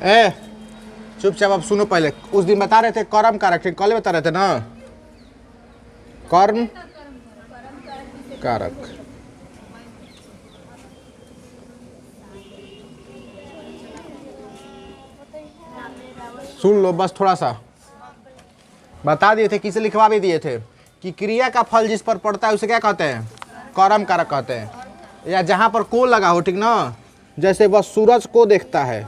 ए चुपचाप अब सुनो। पहले उस दिन बता रहे थे कर्म कारक, ठीक? कल बता रहे थे ना कर्म कारक। सुन लो बस थोड़ा सा। बता दिए थे, किसे लिखवा भी दिए थे कि क्रिया का फल जिस पर पड़ता है उसे क्या कहते हैं? कर्म कारक कहते हैं। या जहां पर को लगा हो, ठीक ना? जैसे वह सूरज को देखता है,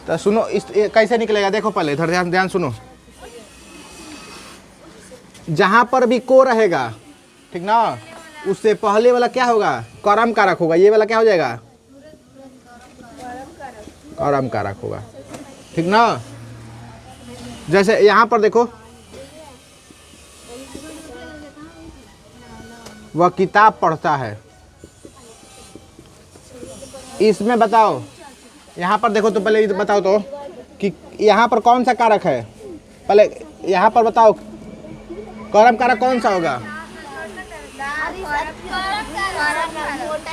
तो सुनो इस कैसे निकलेगा। देखो पहले इधर ध्यान ध्यान सुनो। जहां पर भी को रहेगा, ठीक ना, उससे पहले वाला क्या होगा? कर्म कारक होगा। ये वाला क्या हो जाएगा? कर्म कारक होगा, ठीक ना? जैसे यहां पर देखो, वह किताब पढ़ता है। इसमें बताओ, यहाँ पर देखो तो पहले बताओ तो कि यहाँ पर कौन सा कारक है? पहले यहाँ पर बताओ कर्म कारक कौन सा होगा?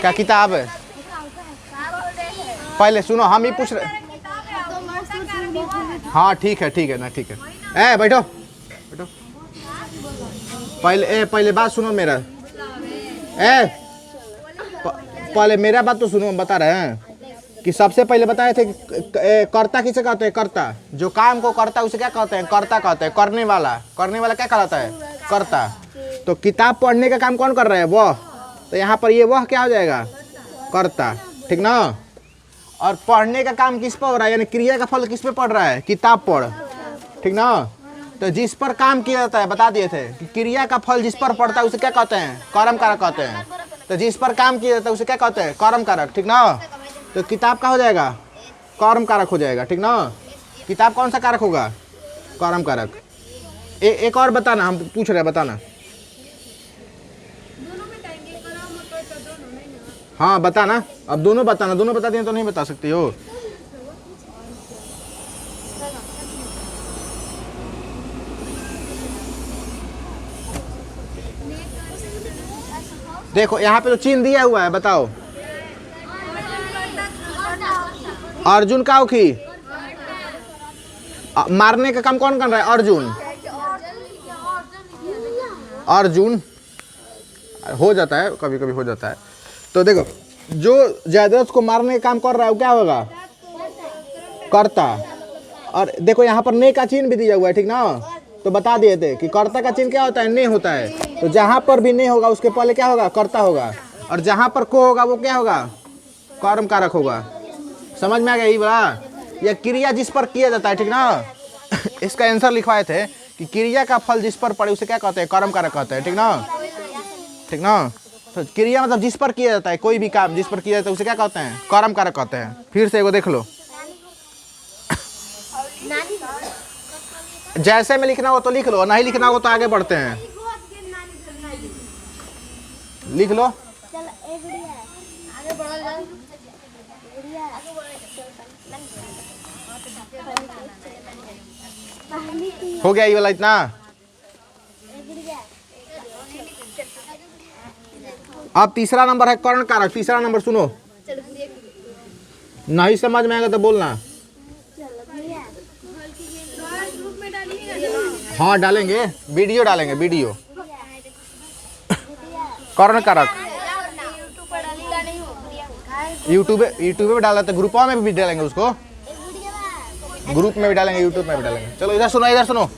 क्या किताब है? पहले सुनो, हम ही पूछ रहे। हाँ ठीक है ना, ठीक है। बैठो बैठो। पहले बात सुनो मेरा। पहले मेरा बात तो सुनो। हम बता रहे हैं कि सबसे पहले बताए थे कि कर्ता किसे कहते हैं? कर्ता। जो काम को करता है उसे क्या कहते हैं? कर्ता कहते हैं। करने वाला क्या कहलाता है? कर्ता। तो किताब पढ़ने का काम कौन कर रहा है? वह। तो यहाँ पर ये वह क्या हो जाएगा? कर्ता, ठीक ना? और पढ़ने का काम किस पर हो रहा है? यानी क्रिया का फल किस पे पड़ रहा है? किताब पढ़, ठीक ना? तो जिस पर काम किया जाता है, बता दिए थे कि क्रिया का फल जिस पर पड़ता है उसे क्या कहते हैं? कर्म कारक कहते हैं। तो जिस पर काम किया जाता है उसे क्या कहते हैं? कर्म कारक, ठीक ना? तो किताब का हो जाएगा कर्म कारक हो जाएगा, ठीक ना? किताब कौन सा कारक होगा? कर्म कारक। एक और बताना, हम पूछ रहे हैं, बताना। हाँ बताना, अब दोनों बताना। दोनों बता दिए तो नहीं बता सकती हो। देखो यहाँ पे तो चिन्ह दिया हुआ है, बताओ। अर्जुन का औखी मारने का काम कौन कर रहा है? अर्जुन हो जाता है, कभी कभी हो जाता है। तो देखो, जो जयद्रथ को मारने का काम कर रहा है वो क्या होगा? कर्ता। और देखो यहाँ पर ने का चिन्ह भी दिया हुआ है, ठीक ना? तो बता दिए थे कि कर्ता का चिन्ह क्या होता है? ने होता है। तो जहां पर भी ने होगा उसके पहले क्या होगा? कर्ता होगा। और जहां पर को होगा वो क्या होगा? कर्म कारक होगा। समझ में आ गया? ये बड़ा यह क्रिया जिस पर किया जाता है, ठीक ना? इसका आंसर लिखवाए थे कि क्रिया का फल जिस पर पड़े उसे क्या कहते हैं? कर्म कारक कहते हैं, ठीक ना? ठीक ना? तो क्रिया मतलब जिस पर किया जाता है, कोई भी काम जिस पर किया जाता है उसे क्या कहते हैं? कर्म कारक कहते हैं। फिर से एगो देख लो, जैसे में लिखना हो तो लिख लो, नहीं लिखना हो तो आगे बढ़ते हैं। लिख लो। हो गया ये वाला इतना। अब तीसरा नंबर है कर्ण कारक। तीसरा नंबर सुनो, नहीं समझ में आएगा तो बोलना। हाँ डालेंगे, वीडियो डालेंगे, वीडियो। कर्ण कारक यूट्यूब पे डाला तो ग्रुपों में भी डालेंगे, उसको ग्रुप में भी डालेंगे, यूट्यूब में भी डालेंगे। चलो इधर सुनो, इधर सुनो।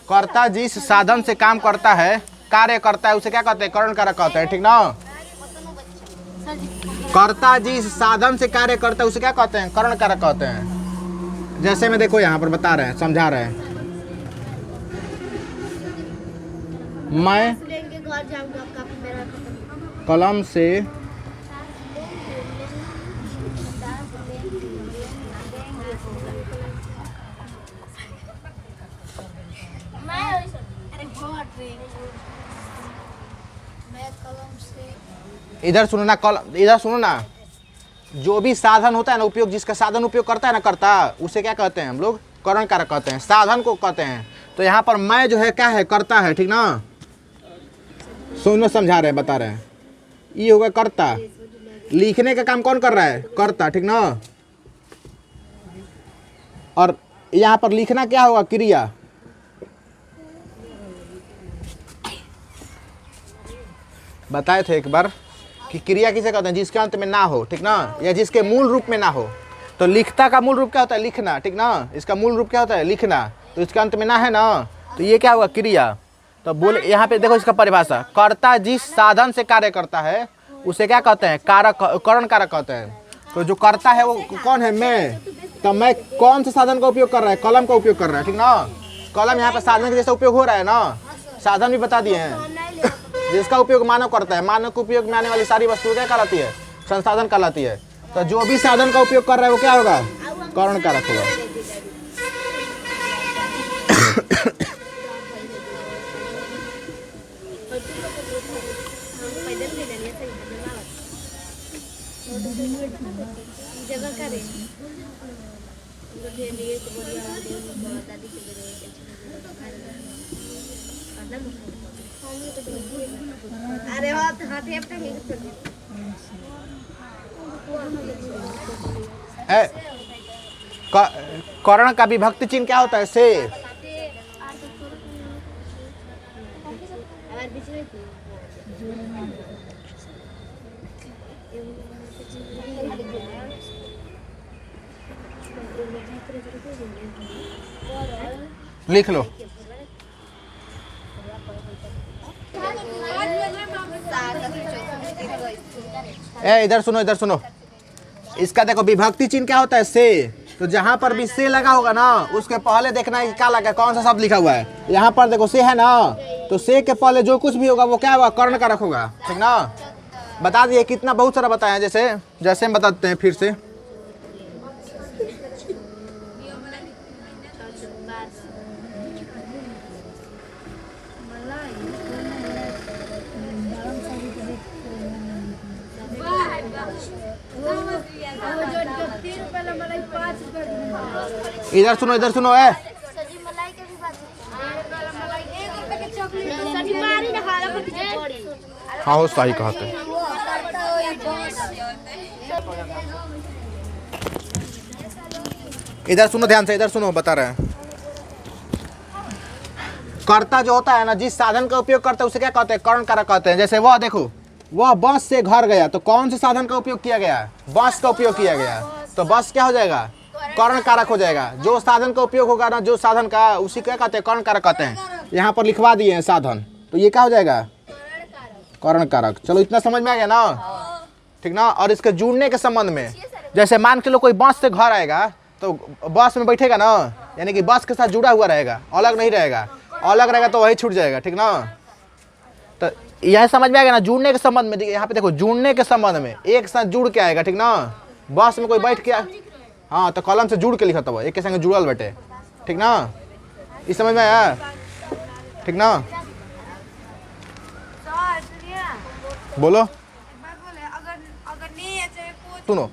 कर्ता जिस साधन से काम करता है, कार्य करता है, उसे क्या कहते हैं? कर्ण कारक कहते हैं, ठीक ना? कर्ता जिस साधन से कार्य करता है उसे क्या कहते हैं? कर्ण कारक कहते हैं। जैसे में देखो यहाँ पर बता रहे हैं, समझा रहे हैं। मैं कलम से इधर सुनो ना, इधर सुनो ना। जो भी साधन होता है ना उपयोग, जिसका साधन उपयोग करता है ना कर्ता, उसे क्या कहते हैं हम लोग? करण कारक कहते हैं, साधन को कहते हैं। तो यहाँ पर मैं जो है क्या है? कर्ता है, ठीक ना? सुनो, समझा रहे हैं, बता रहे हैं। ये होगा कर्ता। लिखने का काम कौन कर रहा है? कर्ता, ठीक ना? और यहाँ पर लिखना क्या होगा? क्रिया। बताए थे एक बार कि क्रिया किसे कहते हैं? जिसके अंत में ना हो, ठीक ना? या जिसके मूल रूप में ना हो। तो लिखता का मूल रूप क्या होता है? लिखना, ठीक ना? इसका मूल रूप क्या होता है? लिखना। तो इसके अंत में ना है ना, तो ये क्या होगा? क्रिया। तो बोले यहाँ पे देखो इसका परिभाषा, कर्ता जिस साधन से कार्य करता है उसे क्या कहते हैं? कारक, करण कारक कहते हैं। तो जो करता है वो कौन है? मैं। तो मैं कौन से साधन का उपयोग कर रहा है? कलम का उपयोग कर रहा है, ठीक ना? कलम यहाँ पे साधन के जैसा उपयोग हो रहा है ना, साधन भी बता दिए हैं। जिसका उपयोग मानव करता है, मानव के उपयोग में आने वाली सारी वस्तुएं क्या कहलाती है? संसाधन कहलाती है। तो जो भी साधन का उपयोग कर रहा है वो क्या होगा? करण कारक होगा। करण का विभक्ति चिन्ह क्या होता है? से। लिख लो। इधर सुनो, इधर सुनो। इसका देखो विभक्ति चिन्ह क्या होता है? से। तो जहां पर भी से लगा होगा ना, उसके पहले देखना है कि क्या लगा, कौन सा शब्द लिखा हुआ है। यहाँ पर देखो से है ना, तो से के पहले जो कुछ भी होगा वो क्या होगा? कर्ण कारक होगा, ठीक ना? बता दिए कितना, बहुत सारा बताया। जैसे हम बताते हैं फिर से। इधर सुनो, इधर सुनो। हाँ हो, सही कहा थे। इधर सुनो ध्यान से, इधर सुनो, बता रहे हैं। कर्ता जो होता है ना, जिस साधन का उपयोग करता है उसे क्या कहते हैं? कर्ण कारक कहते हैं। जैसे वह देखो, वह बस से घर गया, तो कौन से साधन का उपयोग किया गया? बस का उपयोग किया गया। तो बस क्या हो जाएगा? कर्ण कारक हो जाएगा। जो साधन का उपयोग होगा ना, जो साधन का, उसी क्या कहते हैं? कर्ण कारक कहते हैं। यहाँ पर लिखवा दिए हैं साधन, तो ये क्या हो जाएगा? कर्ण कारक। चलो इतना समझ में आ गया ना, ठीक ना? और इसके जुड़ने के संबंध में, जैसे मान के लो कोई बस से घर आएगा, तो बस में बैठेगा ना, यानी कि बस के साथ जुड़ा हुआ रहेगा, अलग नहीं रहेगा। अलग रहेगा तो वही छूट जाएगा, ठीक ना? तो यह समझ में आ गया ना, जुड़ने के संबंध में। यहाँ पे देखो, जुड़ने के संबंध में एक साथ जुड़ के आएगा, ठीक ना? बस में कोई बैठ के, हाँ, तो कलम से जुड़ के लिखा था, एक के संग जुड़ल बैठे, ठीक ना? इस समझ में आया, ठीक ना? बोलो। सुनो,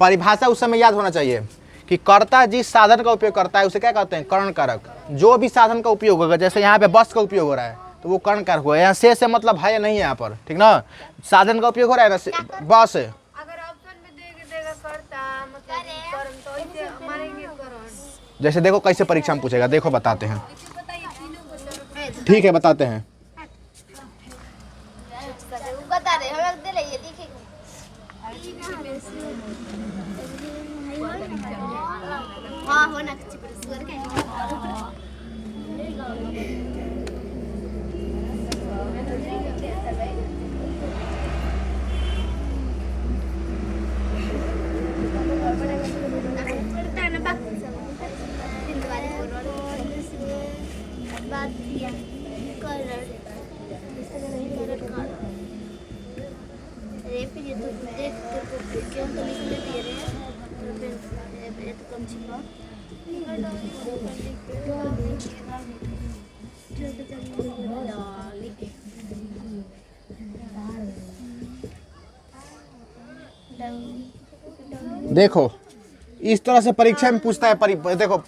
परिभाषा उस समय याद होना चाहिए कि कर्ता जिस साधन का उपयोग करता है उसे क्या कहते हैं? कर्ण कारक। जो भी साधन का उपयोग होगा, जैसे यहाँ पे बस का उपयोग हो रहा है तो वो कर्ण कारक होगा। यहाँ से मतलब है या नहीं है यहाँ पर, ठीक ना? साधन का उपयोग हो रहा है ना, बस है। जैसे देखो कैसे परीक्षा में पूछेगा, देखो बताते हैं, ठीक है बताते हैं। देखो इस तरह से परीक्षा में पूछता है। देखो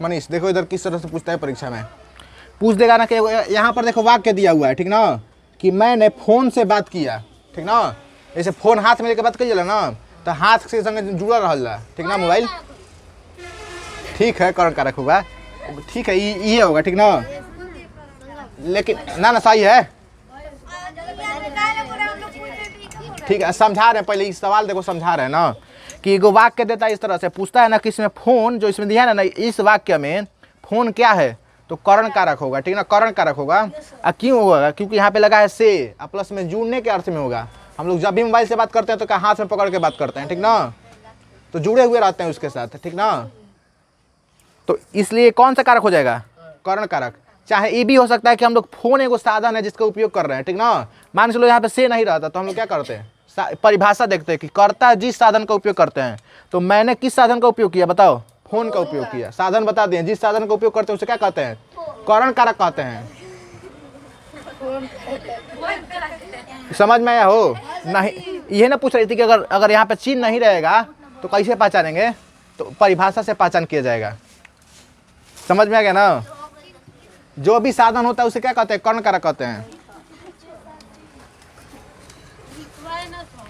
मनीष, देखो इधर किस तरह से पूछता है परीक्षा में। पूछ देगा ना कि यहाँ पर देखो वाक्य दिया हुआ है, ठीक ना, कि मैंने फोन से बात किया, ठीक ना। जैसे फोन हाथ में लेके बात करिए ना, तो हाथ से संग जुड़ा रहा, ठीक ना, मोबाइल। ठीक है, करण कारक होगा, ठीक है, ये होगा, ठीक ना। लेकिन ना सही है, ठीक है, समझा रहे हैं। पहले इस सवाल देखो, समझा रहे हैं ना कि एगो वाक्य देता है इस तरह से, पूछता है ना कि इसमें फोन जो इसमें दिया है ना, इस वाक्य में फोन क्या है, तो करण कारक होगा, ठीक ना, करण कारक होगा। क्यों होगा? क्योंकि यहाँ पे लगा है से, प्लस में जुड़ने के अर्थ में होगा। हम लोग जब भी मोबाइल से बात करते हैं तो क्या हाथ में पकड़ के बात करते हैं, ठीक ना, तो जुड़े हुए रहते हैं उसके साथ, ठीक ना। तो इसलिए कौन सा कारक हो जाएगा? करण कारक। चाहे ये भी हो सकता है कि हम लोग फोन एगो साधन है जिसका उपयोग कर रहे हैं, ठीक ना। मान चलो यहाँ पे से नहीं रहता तो हम लोग क्या करते हैं, परिभाषा देखते हैं कि कर्ता जिस साधन का उपयोग करते हैं। तो मैंने किस साधन का उपयोग किया बताओ? फोन का उपयोग किया। साधन बता दिए, जिस साधन का उपयोग करते हैं उसे क्या कहते हैं? करण कारक कहते हैं। समझ में आया हो? नहीं, ये ना पूछ रही थी कि अगर यहाँ पे चिन्ह नहीं रहेगा तो कैसे पहचानेंगे? तो परिभाषा से पहचान किया जाएगा। समझ में आ गया ना? जो भी साधन होता है उसे क्या कहते हैं? कर्ण कारक कहते हैं।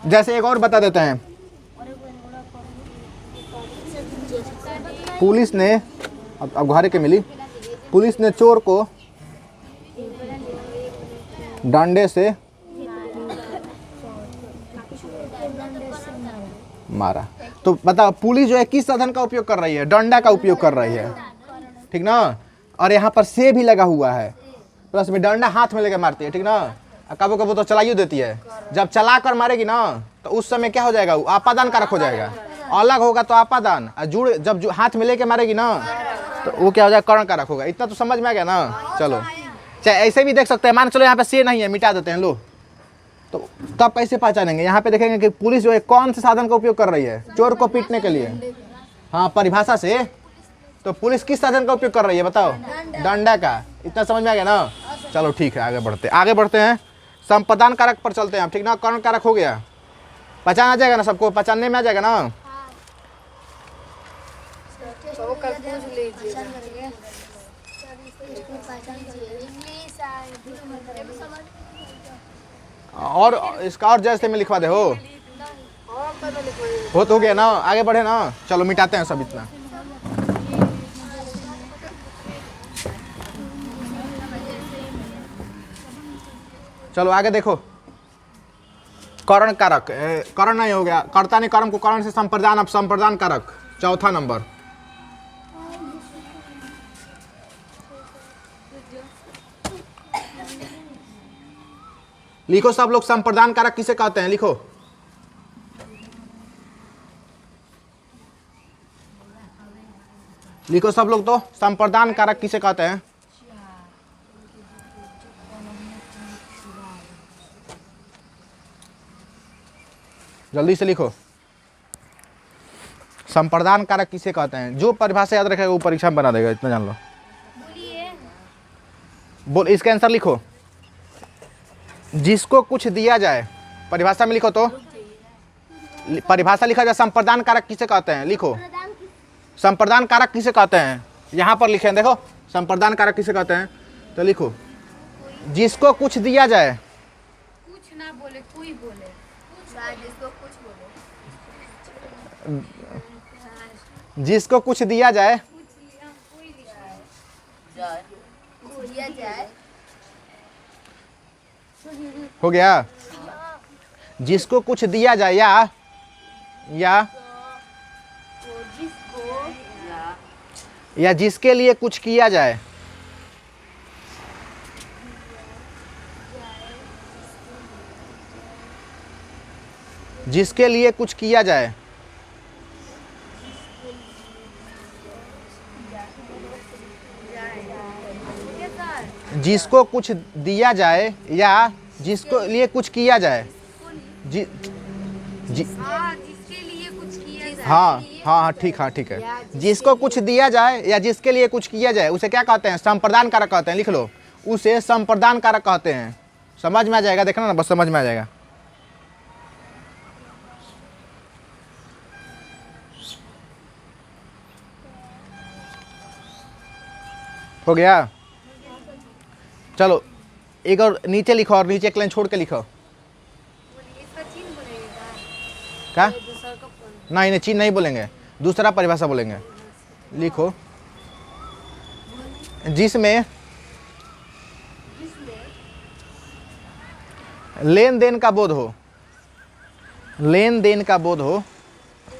जैसे एक और बता देते हैं, पुलिस ने, अब घरे के मिली, पुलिस ने चोर को डंडे से मारा। तो बताओ पुलिस जो है किस साधन का उपयोग कर रही है? डंडा का उपयोग कर रही है, ठीक ना। और यहाँ पर से भी लगा हुआ है, प्लस में डंडा हाथ में लेकर मारती है, ठीक ना। कबो कबो तो चलाइयो देती है। जब चला कर मारेगी ना तो उस समय क्या हो जाएगा? आपादान कारक हो जाएगा। अलग होगा तो आपादान, और जब हाथ में लेके मारेगी ना तो वो क्या हो जाएगा? कर्ण कारक होगा। इतना तो समझ में आ गया ना? चलो, चाहे ऐसे भी देख सकते हैं। मान चलो यहाँ पे से नहीं है, मिटा देते हैं लो, तो तब कैसे पहचानेंगे? यहाँ पे देखेंगे कि पुलिस जो है कौन से साधन का उपयोग कर रही है? चोर को पीटने के लिए। हाँ, परिभाषा से तो पुलिस किस साधन का उपयोग कर रही है बताओ? डंडा का। इतना समझ में आ गया ना? चलो ठीक है, आगे बढ़ते हैं। संपादन कारक पर चलते हैं हम, ठीक ना। कर्ण कारक हो गया, पहचान आ जाएगा ना? सबको पहचानने में आ जाएगा ना? और इसका और जैसे में लिखवा दे हो तो हो गया ना? आगे बढ़े ना? चलो मिटाते हैं सब इतना। चलो आगे देखो, करण कारक। करण नहीं हो गया, कर्ता ने कर्म को करण से संप्रदान, अब संप्रदान कारक चौथा नंबर। लिखो सब लोग, संप्रदान कारक किसे कहते हैं? लिखो। लिखो सब लोग, तो संप्रदान कारक किसे कहते हैं? जल्दी से लिखो, संप्रदान कारक किसे कहते हैं? जो परिभाषा याद रखेगा वो परीक्षा में बना देगा, इतना जान लो। बोल, इसका आंसर लिखो। जिसको कुछ दिया जाए, परिभाषा में लिखो, तो परिभाषा लिखा जाए। संप्रदान कारक किसे कहते हैं? लिखो, संप्रदान कारक किसे कहते हैं? यहाँ पर लिखे हैं, देखो, संप्रदान कारक किसे कहते हैं? तो लिखो, जिसको कुछ दिया जाए। कुछ ना बोले, कोई बोले, जिसको कुछ बोले, जिसको कुछ दिया जाए, दिया जाए, हो गया। जिसको कुछ दिया जाए, या जिसके लिए कुछ किया जाए। जिसके लिए कुछ किया जाए, जिसको कुछ दिया जाए या जिसको लिए कुछ किया जाए। जिसके लिए कुछ किया हाँ हाँ हाँ, ठीक, हाँ ठीक है। जिसको कुछ दिया जाए या जिसके लिए कुछ किया जाए उसे क्या कहते हैं? संप्रदान कारक कहते हैं। लिख लो, उसे संप्रदान कारक कहते हैं। समझ में आ जाएगा, देखना ना, बस समझ में आ जाएगा। हो गया? चलो एक और नीचे लिखो, और नीचे एक लाइन छोड़ के लिखो। इसका चिन्ह बोलेगा क्या? दूसरा का नहीं नहीं, चीन नहीं बोलेंगे, दूसरा परिभाषा बोलेंगे। लिखो, जिसमें लेन देन का बोध हो, लेन देन का बोध हो,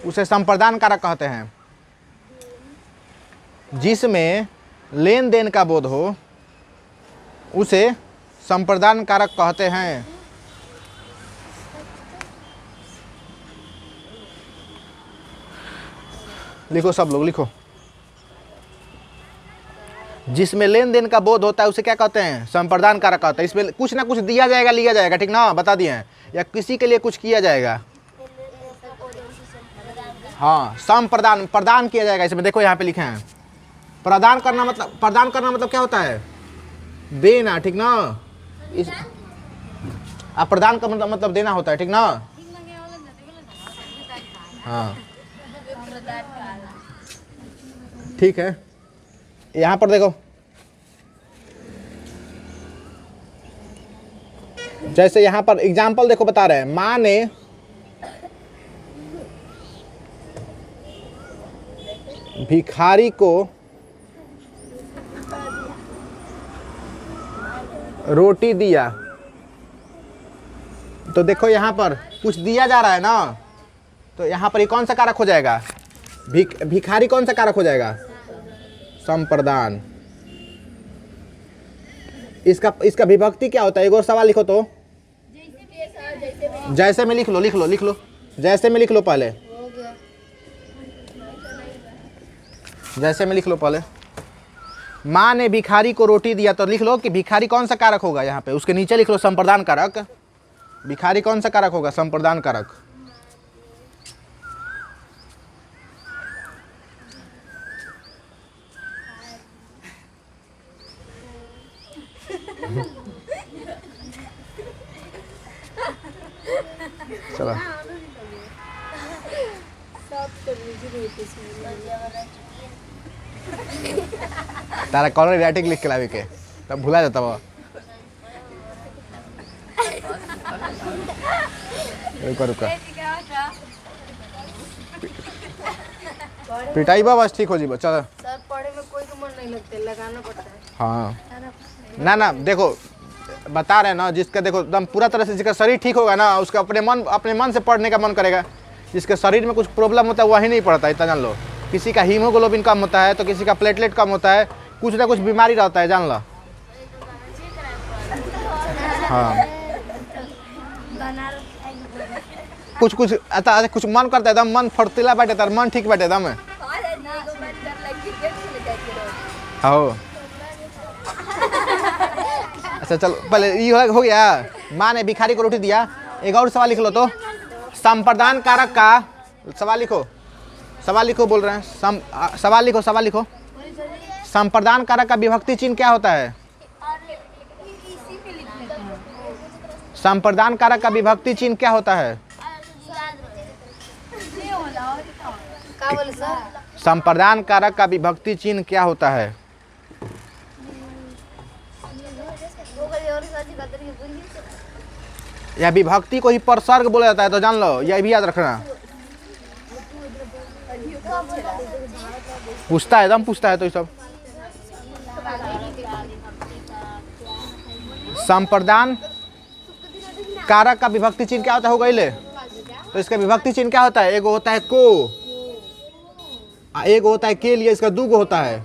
उसे संप्रदान कारक कहते हैं। जिसमें लेन देन का बोध हो उसे संप्रदान कारक कहते हैं। लिखो सब लोग, लिखो। जिसमें लेन देन का बोध होता है उसे क्या कहते हैं? संप्रदान कारक कहते हैं। इसमें कुछ ना कुछ दिया जाएगा, लिया जाएगा, ठीक ना, बता दिए हैं, या किसी के लिए कुछ किया जाएगा। हाँ, संप्रदान, प्रदान किया जाएगा। इसमें देखो यहाँ पे लिखे हैं, प्रदान करना मतलब, प्रदान करना मतलब क्या होता है? देना, ठीक ना। इस आप प्रदान का मतलब देना होता है, ठीक ना। हाँ ठीक है। यहाँ पर देखो, जैसे यहाँ पर एग्जाम्पल देखो बता रहे हैं। माँ ने भिखारी को रोटी दिया, तो देखो यहाँ पर कुछ दिया जा रहा है ना, तो यहाँ पर ये कौन सा कारक हो जाएगा? भिखारी कौन सा कारक हो जाएगा? संप्रदान। इसका विभक्ति क्या होता है? एक और सवाल लिखो तो। जैसे में लिख लो, लिख लो, लिख लो, जैसे में लिख लो पहले, जैसे में लिख लो पहले। माँ ने भिखारी को रोटी दिया, तो लिख लो कि भिखारी कौन सा कारक होगा यहाँ पे। उसके नीचे लिख लो संप्रदान कारक। भिखारी कौन सा कारक होगा? संप्रदान कारक। चलो तारा कॉलर राइटिंग लिख के लावे के, तब भुला जाता वो। रुको रुको, पिटाई बा बस ठीक हो जी। चलो सर, पढ़े में कोई तो मन नहीं लगता, लगाना पड़ता है। हाँ ना ना, देखो बता रहे हैं ना, जिसका देखो एकदम पूरा तरह से जिसका शरीर ठीक होगा ना, उसका अपने मन से पढ़ने का मन करेगा। जिसके शरीर में कुछ प्रॉब्लम होता है वही नहीं पढ़ता, इतना जान लो। किसी का हीमोग्लोबिन कम होता है, तो किसी का प्लेटलेट कम होता है, कुछ ना कुछ बीमारी रहता है, जान लो। हाँ कुछ कुछ आता, कुछ मन करता है, एकदम मन फर्तीला बैठे, तार मन ठीक बैठे एकदम। हाँ अच्छा चलो, पहले ये हो गया। माँ ने भिखारी को रोटी दिया। एक और सवाल लिख लो तो। संप्रदान कारक का सवाल लिखो, सवाल लिखो, बोल रहे हैं सवाल लिखो, सवाल लिखो। संप्रदान कारक का विभक्ति चिन्ह क्या होता है? संप्रदान कारक का विभक्ति चिन्ह क्या होता है? संप्रदान कारक का विभक्ति चिन्ह क्या होता है? या विभक्ति को ही परसर्ग बोला जाता है, तो जान लो, यह भी याद रखना। पूछता है, एकदम पूछता है तो ये सब। संप्रदान कारक का विभक्ति चिन्ह क्या होता है? हो गई, तो इसका विभक्ति चिन्ह क्या होता है? एक होता है को, एक होता है के लिए, इसका दूगो होता है।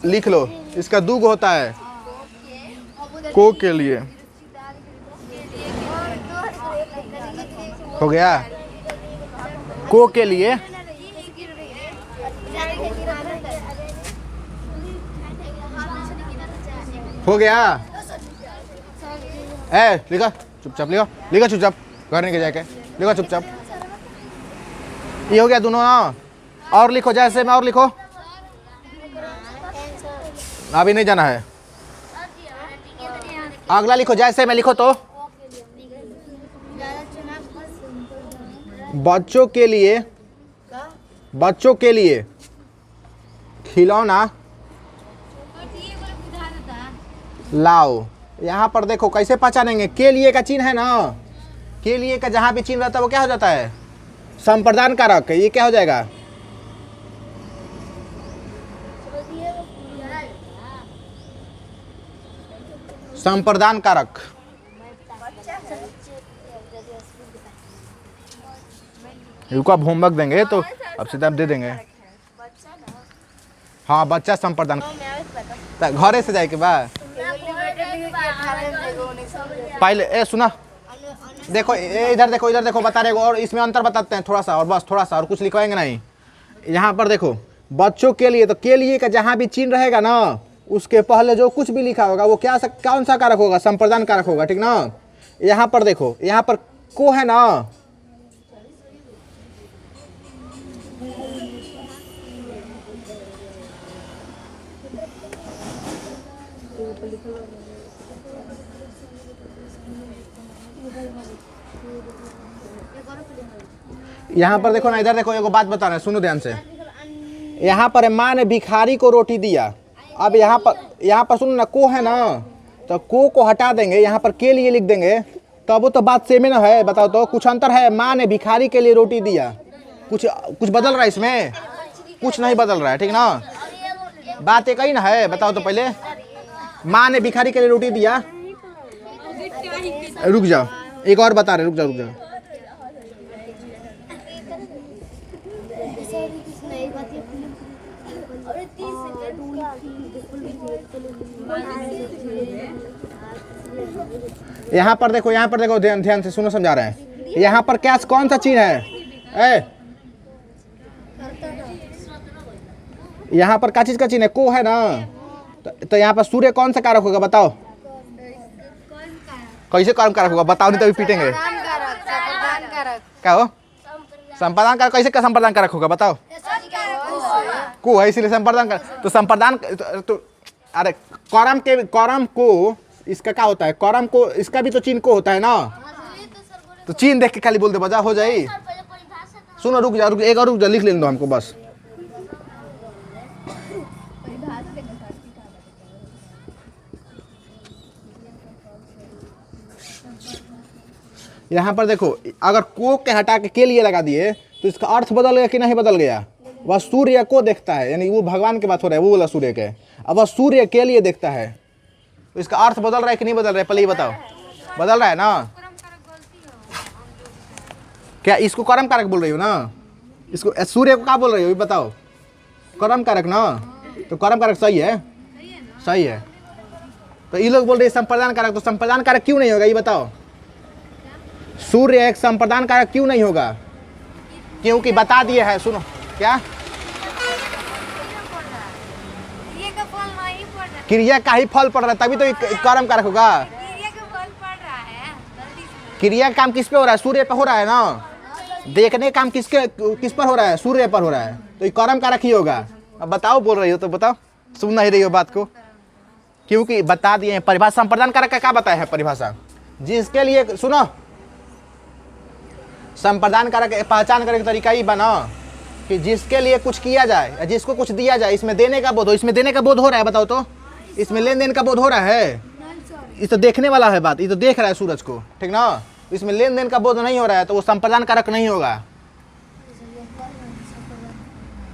लिख लो, इसका दूगो होता है को के लिए। हो गया, को के लिए। हो गया। ए लिखा चुपचाप, लिखो लिखो चुपचाप, घर नहीं के जाके लिखो चुपचाप। ये हो गया दोनों ना। और लिखो जैसे में, और लिखो। अभी नहीं जाना है, अगला लिखो जैसे में, लिखो तो। बच्चों के लिए, बच्चों के लिए खिलौना लाओ। यहाँ पर देखो कैसे पहचानेंगे, के लिए का चिन्ह है ना, के लिए का जहां भी चिन्ह रहता है वो क्या हो जाता है, संप्रदान कारक। ये क्या हो जाएगा, संप्रदान कारक। रुको अब होमवर्क देंगे तो अब सीधा दे देंगे। हाँ बच्चा संप्रदान, घरे से जाए के बाद पहले ए सुना, देखो इधर देखो, इधर देखो, बता रहे हो। और इसमें अंतर बताते हैं थोड़ा सा, और बस थोड़ा सा, और कुछ लिखवाएंगे नहीं। यहाँ पर देखो बच्चों के लिए, तो के लिए का जहाँ भी चिन्ह रहेगा ना उसके पहले जो कुछ भी लिखा होगा वो क्या कौन सा कारक होगा, संप्रदान कारक होगा, ठीक ना। यहाँ पर देखो, यहाँ पर को है ना, यहाँ पर देखो ना, इधर देखो, एगो बात बता रहे हैं, सुनो ध्यान से। यहाँ पर माँ ने भिखारी को रोटी दिया। अब यहाँ पर सुनो ना, को है ना, तो को हटा देंगे, यहाँ पर के लिए लिख देंगे, तब वो तो बात सेम ही ना है। बताओ तो कुछ अंतर है, माँ ने भिखारी के लिए रोटी दिया, कुछ बदल रहा है इसमें, कुछ नहीं बदल रहा है, ठीक ना। बात एक ही ना है, बताओ तो पहले, माँ ने भिखारी के लिए रोटी दिया। रुक जाओ, एक और बता रहे, रुक जाओ रुक जाओ। यहाँ पर देखो, यहाँ पर देखो, ध्यान ध्यान से सुनो, समझा रहे हैं। यहाँ पर क्या कौन सा चिन्ह है, यहाँ पर क्या चीज का चिन्ह है, को है ना, तो यहाँ पर सूर्य कौन सा कारक होगा, बताओ। कैसे कौन कारक होगा, बताओ, नहीं तो अभी पीटेंगे। क्या हो संप्रदान कारक, कैसे क्या संप्रदान कारक होगा, बताओ। को है इसीलिए संप्रदान कारक। तो संप्रदान तो अरे करम को इसका क्या होता है, करम को इसका भी तो चिन्ह को होता है ना, तो चिन्ह देख के खाली बोल दे, बजा हो जाए। सुनो रुक जा, एक और रुक जा, लिख लेने दो हमको बस। यहाँ पर देखो, अगर को के हटा के लिए लगा दिए तो इसका अर्थ बदल गया कि नहीं बदल गया। वह सूर्य को देखता है, यानी वो भगवान की बात हो रहा है, वो बोला सूर्य के। अब वह सूर्य के लिए देखता है, तो इसका अर्थ बदल रहा है कि नहीं बदल रहा है, पहले ही बताओ। बदल रहा है ना, क्या इसको कर्म कारक बोल रही हो ना, इसको सूर्य को क्या बोल रही हो, बताओ। कर्म कारक ना, तो कर्म कारक सही है, सही है। तो ये लोग बोल रहे हैं संप्रदान कारक, तो संप्रदान कारक क्यों नहीं होगा, ये बताओ। सूर्य एक संप्रदान कारक क्यों नहीं होगा, क्योंकि बता दिए है, सुनो क्या, क्रिया का ही फल पड़ रहा है, तभी तो कर्म कारक होगा। क्रिया का काम किस पे हो रहा है, सूर्य पे हो रहा है ना। देखने का काम किस पर हो रहा है, सूर्य पर हो रहा है, तो ये कर्म कारक ही होगा। अब बताओ, बोल रही हो तो बताओ, सुन नहीं रही हो बात को, क्योंकि बता दिए परिभाषा। संप्रदान कारक का क्या बताया है परिभाषा, जिसके लिए, सुनो, संप्रदान कारक पहचान करने का तरीका ही बना कि जिसके लिए कुछ किया जाए या जिसको कुछ दिया जाए, इसमें देने का बोध हो। इसमें देने का बोध हो रहा है, बताओ तो, इसमें लेन देन का बोध हो रहा है। ये तो देखने वाला है बात, ये तो देख रहा है सूरज को, ठीक ना। इसमें लेन देन का बोध नहीं हो रहा है, तो वो संप्रदान कारक नहीं होगा।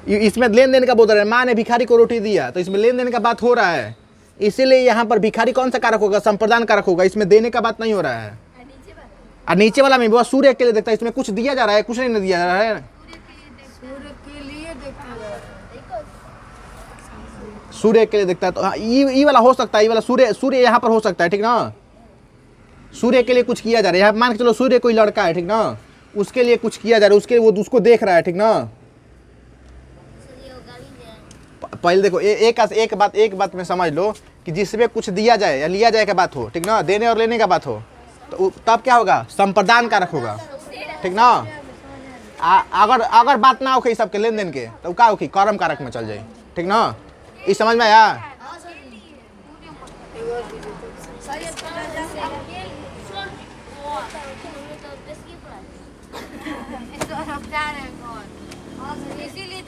इसमें लेन देन का बोध हो रहा है, माँ ने भिखारी को रोटी दिया, तो इसमें लेन देन का बात हो रहा है, इसीलिए यहाँ पर भिखारी कौन सा कारक होगा, संप्रदान कारक होगा। इसमें देने का बात नहीं हो रहा है। और नीचे वाला में वो सूर्य के लिए देखता है, इसमें कुछ दिया जा रहा है, कुछ नहीं दिया जा रहा है, सूर्य के लिए देखता है। तो हाँ, ये वाला हो सकता है, ये वाला सूर्य यहाँ पर हो सकता है, ठीक ना। सूर्य के लिए कुछ किया जा रहा है, यहाँ मान के चलो सूर्य कोई लड़का है, ठीक ना, उसके लिए कुछ किया जा रहा है, उसके लिए वो उसको देख रहा है, ठीक ना। पहले देखो, एक बात में समझ लो कि जिसमें कुछ दिया जाए या लिया जाए का बात हो, ठीक ना, देने और लेने का बात हो, तो तब क्या होगा, संप्रदान कारक होगा, ठीक ना। अगर अगर बात ना होके सबके लेन देन के तो का होखी कर्म कारक में चल जाई। ठीक ना, इस समझ में आया। इसीलिए